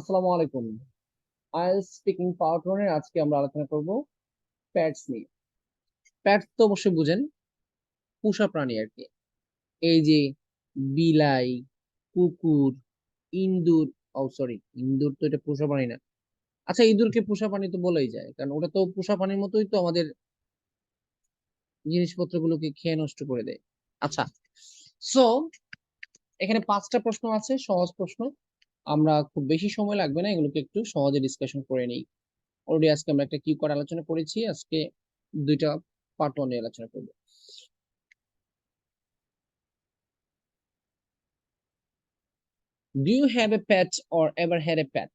আসসালামু আলাইকুম। IELTS speaking part 1 এর আজকে আমরা আলোচনা করব প্যাটস নিয়ে। প্যাটস তো অবশ্যই বুঝেন, পোষা প্রাণী আর কি। এই যে বিলাই, কুকুর, ইন্দুর। ও সরি, ইন্দুর তো এটা পোষা প্রাণী না। আচ্ছা, ইঁদুরকে পোষা প্রাণী তো বলাই যায়, কারণ ওটা তো পোষা প্রাণীর মতোই তো আমাদের জিনিসপত্রগুলোকে খেয়ে নষ্ট করে দেয়। আচ্ছা, সো এখানে 5টা প্রশ্ন আছে, সহজ প্রশ্ন। আমরা খুব বেশি সময় লাগবে না, এগুলোকে একটু সহজে ডিসকাশন করে নিই। অলরেডি আজকে আমরা একটা কিউ কার্ড আলোচনা করেছি, আজকে দুইটা পার্ট 1 নিয়ে আলোচনা করব। Do you have a pet or ever had a pet?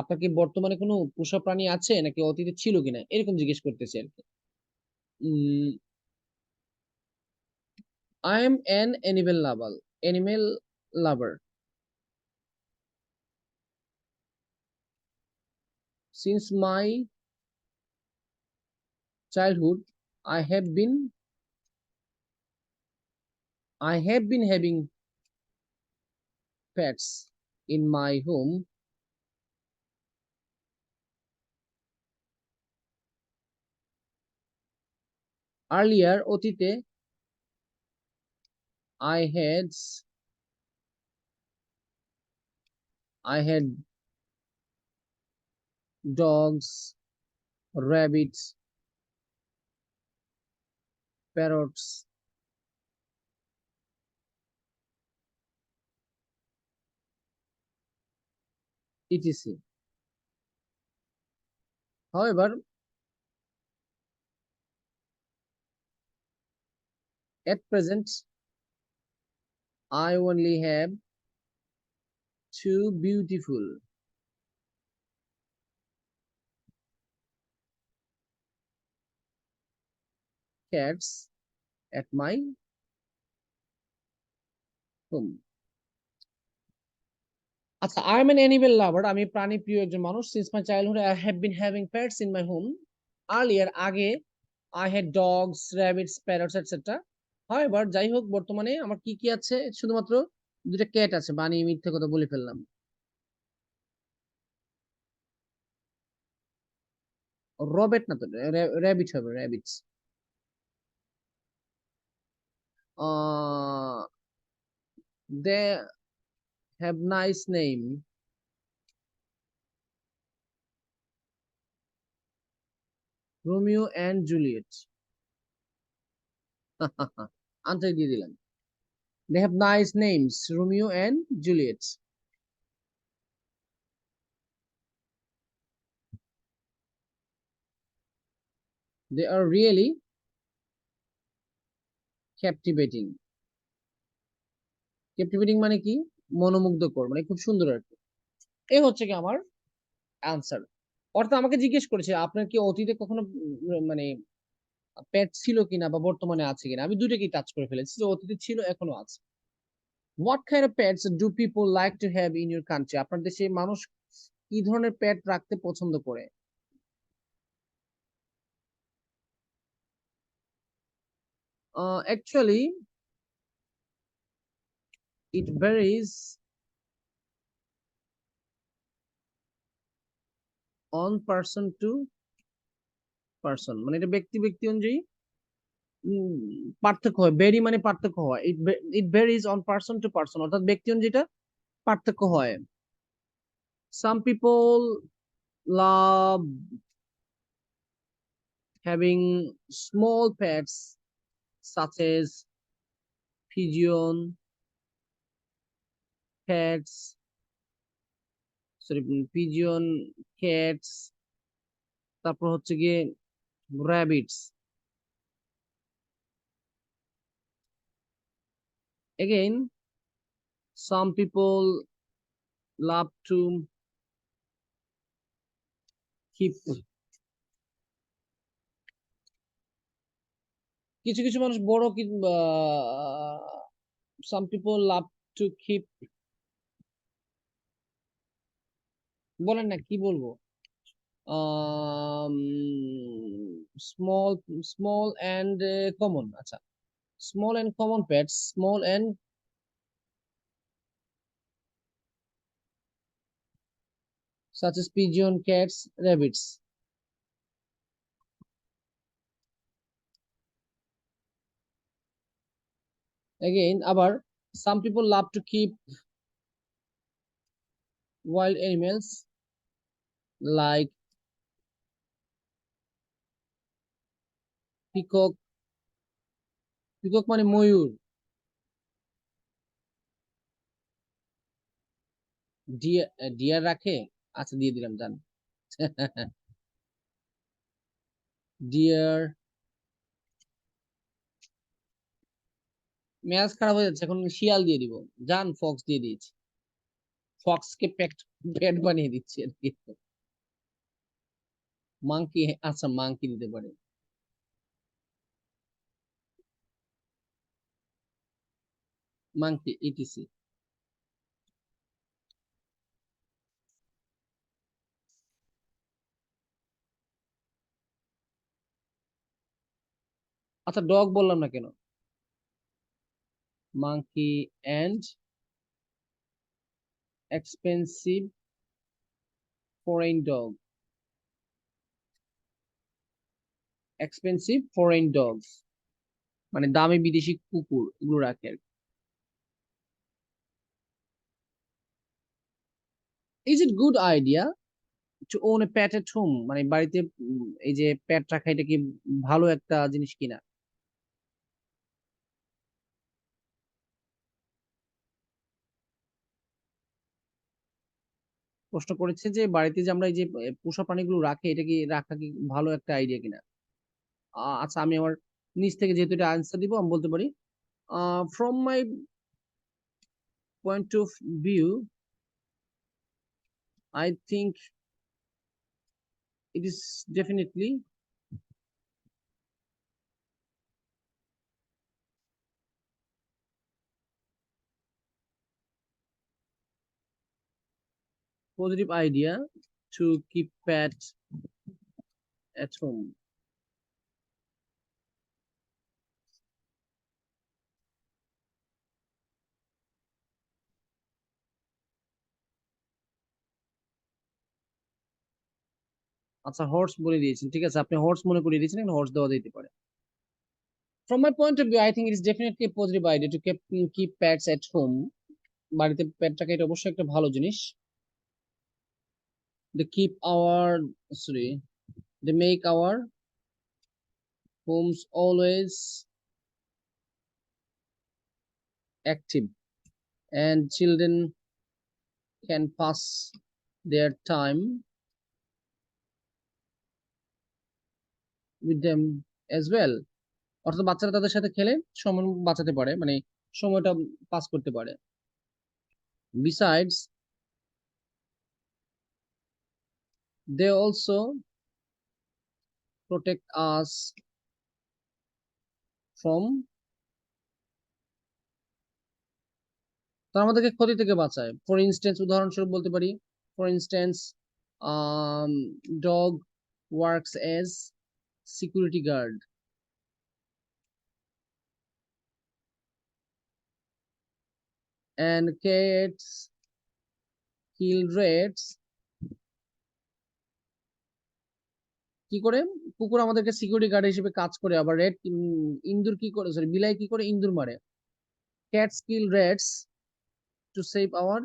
আপনার কি বর্তমানে কোনো পোষা প্রাণী আছে নাকি অতীতে ছিল কিনা, এরকম জিজ্ঞেস করতেছি আর কি। I am an animal lover since my childhood. I have been I have been having pets in my home. Earlier অতীতে I had I had dogs, rabbits, parrots, etc. However, at present, I only have two beautiful cats at my home. আচ্ছা, I am an animal lover. আমি প্রাণী প্রিয় একজন মানুষ। Since my childhood, I have been having pets in my home. Earlier, আগে I had dogs, rabbits, parrots, etc. However, যাই হোক, বর্তমানে আমার কি কি আছে? শুধুমাত্র দুটো ক্যাট আছে। বানিয়ে মিথ্যে কথা বলে ফেললাম। রবেট না তো, র্যাবিট হবে, rabbits. They have nice name, Romeo and Juliet. Answer দিয়ে দিলাম। They have nice names, Romeo and Juliet. They are really captivating. Captivating মানে কি? মনোমুগ্ধকর, মানে খুব সুন্দর আর কি। এই হচ্ছে কি আমার আনসার। অর্থাৎ আমাকে জিজ্ঞেস করেছে আপনার কি অতীতে কখনো মানে পেট ছিল কিনা বা বর্তমানে আছে কিনা। আমি দুটোকেই টাচ করে ফেলেছি, যে অতীতে ছিল, এখনো আছে। What kind of pets do people like to have in your country? আপনার দেশে মানুষ কি ধরনের পেট রাখতে পছন্দ করে? Actually, it varies on person to person, মানে এটা ব্যক্তি ব্যক্তি অনুযায়ী পার্থক্য হয়। ভেরি মানে পার্থক্য হয়, it varies on person to person, অর্থাৎ ব্যক্তি অনুযায়ী এটা পার্থক্য হয়। Some people love having small pets such as pigeon, cats, sorry, pigeon, cats, তারপর হচ্ছে গিয়ে rabbits. Again, some people love to keep, কিছু কিছু মানুষ বড় কি some people love to keep, বলেন না কি বলবো, small small and common, আচ্ছা, small and common pets, small and such as pigeon, cats, rabbits. Again, আবার some people love to keep wild animals like peacock. Peacock মানে ময়ূর। Deer রাখে। আচ্ছা দিয়ে দিলাম, জান। ডিয়ার। মেজাজ খারাপ হয়ে যাচ্ছে, এখন শিয়াল দিয়ে দিব। জান, ফক্স দিয়ে দিয়েছি। ফক্সকে পেট বানিয়ে দিচ্ছি আর কি। মাংকি, আচ্ছা মাংকি দিতে পারে। Monkey etc. আচ্ছা ডগ বললাম না কেন? Monkey and expensive foreign dog. Expensive foreign dogs মানে দামি বিদেশি কুকুর এগুলো রাখে আর কি। Is it good idea to own a pet at home, মানে বাড়িতে এই যে প্যাট রাখা, এটা কি ভালো একটা জিনিস কিনা? প্রশ্ন করেছে যে বাড়িতে যে আমরা এই যে পোষা প্রাণীগুলো রাখি, এটা কি রাখা কি ভালো একটা আইডিয়া কিনা। আচ্ছা আমি আমার নিজ থেকে যেহেতু এটা আনসার দিব, আমি বলতে পারি from my point of view I think it is definitely positive idea to keep pets at home. আচ্ছা হর্স বলে দিয়েছেন, ঠিক আছে, আপনি হর্স মনে করিয়ে দিয়েছেন, এখানে হর্স দেওয়া যেতে পারে। From my point of view, I think it is definitely a positive idea to keep pets at home. বাড়িতে পেট রাখা এটা অবশ্যই একটা ভালো জিনিস। They keep our, sorry, they make our homes always active, and children can pass their time with them as well. অর্থাৎ বাচ্চারা তাদের সাথে খেলে সময় বাঁচাতে পারে, মানে সময়টা পাস করতে পারে। Besides, they also protect us from, তারা আমাদেরকে ক্ষতি থেকে বাঁচায়। ফর ইনস্টেন্স, উদাহরণস্বরূপ বলতে পারি, for instance dog works as security guard and cats kill rats। কি করে? কুকুর আমাদেরকে সিকিউরিটি গার্ড হিসেবে কাজ করে, আবার রেড ইন্দুর কি করে, সরি বিলাই কি করে, ইন্দুর মারে। Cats kill rats to save our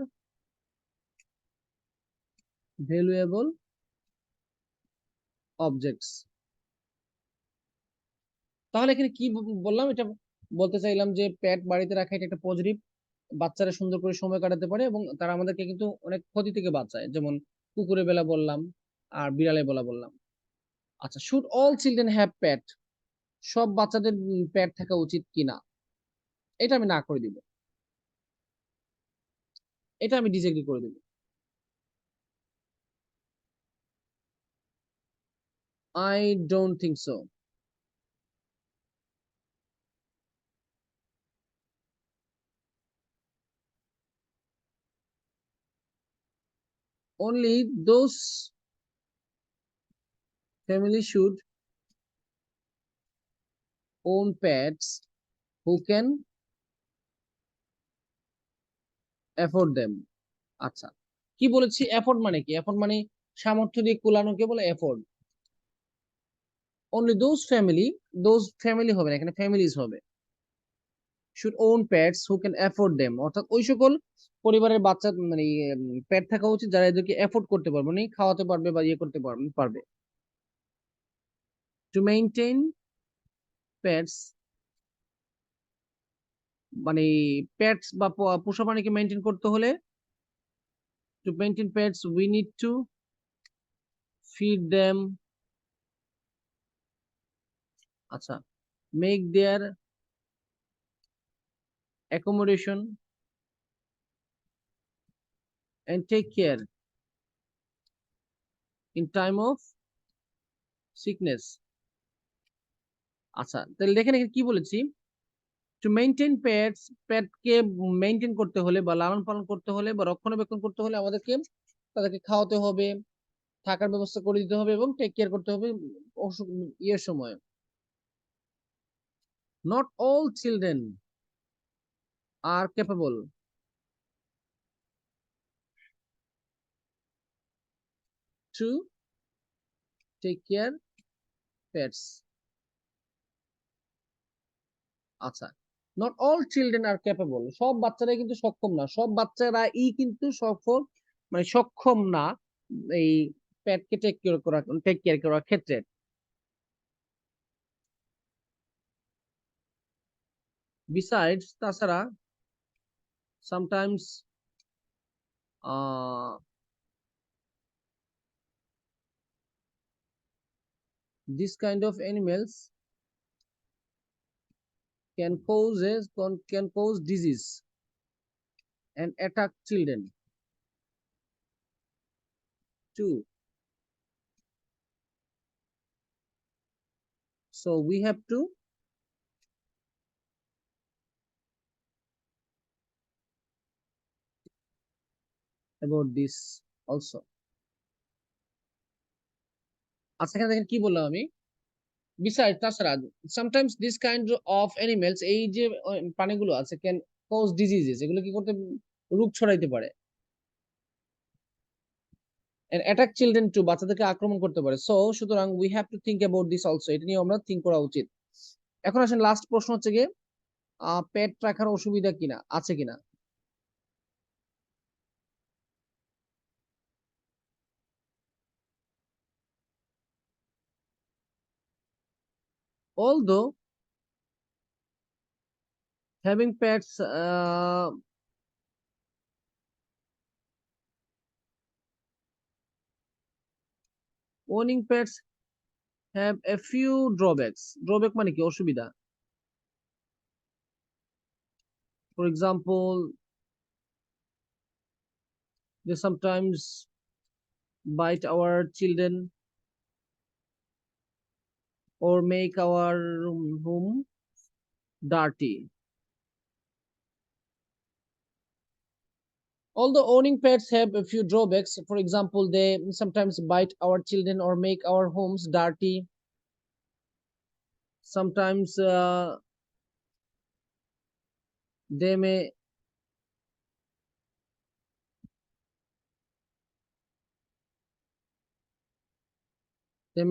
valuable objects. তাহলে এখানে কি বললাম, এটা বলতে চাইলাম যে পেট বাড়িতে রাখা এটা একটা পজিটিভ। বাচ্চারা সুন্দর করে সময় কাটাতে পারে এবং তারা আমাদেরকে কিন্তু অনেক ক্ষতি থেকে বাঁচায়, যেমন কুকুরের বেলা বললাম আর বিড়ালের বেলা বললাম। আচ্ছা, শুড অল চিলড্রেন হ্যাভ পেট, সব বাচ্চাদের পেট থাকা উচিত কিনা, এটা আমি না করে দিব, এটা আমি ডিসএগ্রি করে দিব। I don't think so. Only those families should own pets who can afford them. আচ্ছা, কি বলেছি? এফোর্ড মানে কি? এফোর্ড মানে সামর্থ্য দিয়ে কুলানোকে বলে এফোর্ড। অনলি দোজ ফ্যামিলি হবে না, এখানে ফ্যামিলিজ হবে। Should own pets who can afford them, অর্থাৎ ওই সকল পরিবারের বাচ্চা মানে পেট থাকা উচিত যারা এদেরকে অ্যাফোর্ড করতে পারবে, মানে খাওয়াতে পারবে বা ইয়ে করতে পারবে। টু মেইনটেইন পেটস মানে পেটস বা পোষা প্রাণীকে মেইনটেইন করতে হলে, to maintain pets we need to feed them, আচ্ছা, make their accommodation and take care in time of sickness. আচ্ছা, তাহলে দেখেন এখানে কি বলেছি? টু মেইনটেইন পেটস, পেটকে মেইনটেইন করতে হলে বা লালন পালন করতে হলে বা রক্ষণাবেক্ষণ করতে হলে আমাদেরকে তাদেরকে খাওয়াতে হবে, থাকার ব্যবস্থা করে দিতে হবে এবং টেক কেয়ার করতে হবে অসুখ ইয়ের সময়। Not all children are capable to take care pets. আচ্ছা, not all children are capable, সব বাচ্চারাই কিন্তু সক্ষম না, সব বাচ্চারাই কিন্তু সফল মানে সক্ষম না এই পেটকে টেক কেয়ার করার ক্ষেত্রে। বিসাইডস, তাছাড়া, sometimes this kind of animals can cause disease and attack children too. So we have to about this also. আচ্ছা, এখানে দেখেন কি বললাম আমি? Besides, তাছাড়া sometimes this kind of animals, এই যে প্রাণীগুলো আছে, can cause diseases, এগুলো কি করতে রোগ ছড়াইতে পারে, and attack children too, বাচ্চাদেরকে আক্রমণ করতে পারে। সো সুতরাং we have to think about this also, এটা নিয়ে আমরা থিঙ্ক করা উচিত। এখন আসেন লাস্ট প্রশ্ন হচ্ছে গিয়ে পেট রাখার অসুবিধা কিনা আছে কিনা। Although having pets owning pets have a few drawbacks. Drawback মানে কি? অসুবিধা। For example, they sometimes bite our children or make our home dirty. Although owning pets have a few drawbacks, for example, they sometimes bite our children or make our homes dirty. Sometimes they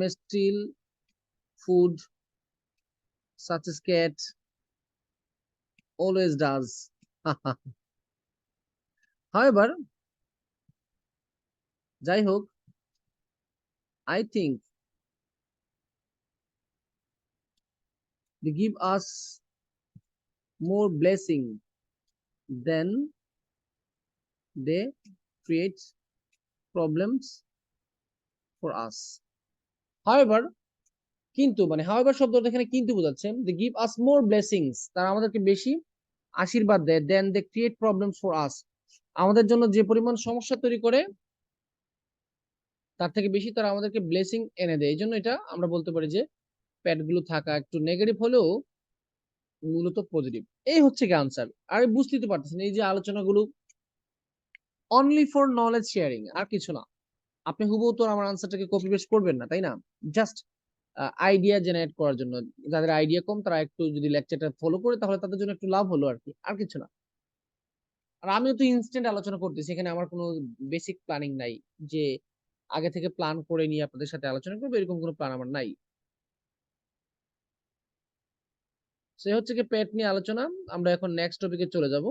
may steal food, such as cat always does. However, যাই হোক, I think they give us more blessing than they create problems for us. However, কিন্তু মানে however শব্দটা এখানে কিন্তু বোঝাচ্ছে, they give us more blessings, তারা আমাদেরকে বেশি আশীর্বাদ দেয়, than they create problems for us, আমাদের জন্য যে পরিমাণ সমস্যা তৈরি করে তার থেকে বেশি তারা আমাদেরকে ব্লেসিং এনে দেয়। এই জন্য এটা আমরা বলতে পারি যে প্যাট গুলো থাকা একটু নেগেটিভ হলেও মূলত পজিটিভ। এই হচ্ছে কি আনসার। আর বুঝতেই তো পারতেছেন এই যে আলোচনাগুলো অনলি ফর নলেজ শেয়ারিং, আর কিছু না। আপনি হুবহু তো আমার আনসারটাকে কপি পেস্ট করবেন না, তাই না? জাস্ট আইডিয়া জেনারেট করার জন্য, যাদের আইডিয়া কম তারা একটু যদি লেকচারটা ফলো করে তাহলে তাদের জন্য একটু লাভ হলো আর কি, আর কিছু না। আর আমিও তো ইনস্ট্যান্ট আলোচনা করতেছি, এখানে আমার কোনো বেসিক প্ল্যানিং নাই যে আগে থেকে প্ল্যান করে নিয়ে আপনাদের সাথে আলোচনা করবো, এরকম কোনো প্ল্যান আমার নাই। সে হচ্ছে কি পেট নিয়ে আলোচনা। আমরা এখন নেক্সট টপিকে চলে যাব।